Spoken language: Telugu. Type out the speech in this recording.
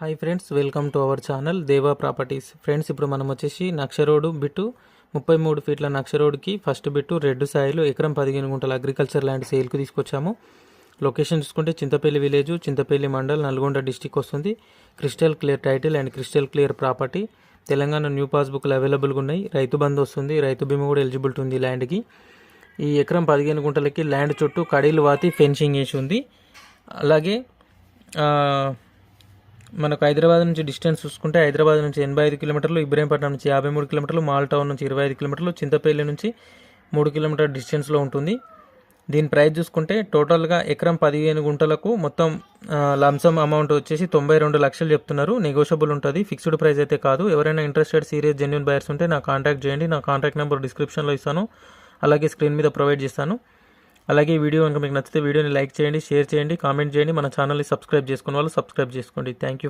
Hi friends, welcome to our channel దేవా ప్రాపర్టీస్. ఫ్రెండ్స్, ఇప్పుడు మనం వచ్చేసి నక్ష రోడ్ బిట్టు 33 ఫీట్ల నక్ష రోడ్కి ఫస్ట్ బిట్టు రెడ్ సాయిల్ ఎకరం 15 గుంటల అగ్రికల్చర్ ల్యాండ్ సేల్కి తీసుకొచ్చాము. లొకేషన్ చూసుకుంటే చింతపల్లి విలేజ్, చింతపల్లి మండల్, నల్గొండ డిస్టిక్ వస్తుంది. Crystal clear title and crystal clear property. Telangana new పాస్బుక్లు అవైలబుల్గా ఉన్నాయి. రైతు బంధు వస్తుంది, రైతు బీమా కూడా ఎలిజిబిలిటీ ఉంది ల్యాండ్కి. ఈ ఎకరం 15 గుంటలకి ల్యాండ్ చుట్టూ కడీలు వాతి ఫెన్సింగ్ వేసి ఉంది. అలాగే మనకు హైదరాబాద్ నుంచి డిస్టెన్స్ చూసుకుంటే హైదరాబాద్ నుంచి 85 కిలోమీటర్లు, ఇబ్రహీంపట్నం నుంచి 53 కిలోమీటర్లు, మాల్ టౌన్ నుంచి 25 కిలోమీటర్లు, చింతపల్లి నుంచి 3 కిలోమీటర్ డిస్టెన్స్లో ఉంటుంది. దీని ప్రైస్ చూసుకుంటే టోటల్గా ఎకరం 15 గుంటలకు మొత్తం లంసమ్ అమౌంట్ వచ్చేసి 92 లక్షలు చెప్తున్నారు. నెగోషియబుల్ ఉంటుంది, ఫిక్స్డ్ ప్రైస్ అయితే కాదు. ఎవరైనా ఇంట్రెస్టెడ్ సీరియస్ జెన్యూన్ బయర్స్ ఉంటే నాకు కాంటాక్ట్ చేయండి. నా కాంటాక్ట్ నెంబర్ డిస్క్రిప్షన్లో ఇస్తాను, అలాగే స్క్రీన్ మీద ప్రొవైడ్ చేస్తాను. అలాగే ఈ వీడియో కనుక మీకు నచ్చితే వీడియోని లైక్ చేయండి, షేర్ చేయండి, కామెంట్ చేయండి. మన ఛానల్ని సబ్స్క్రైబ్ చేసుకున్న వాళ్ళు సబ్స్క్రైబ్ చేసుకోండి. Thank you.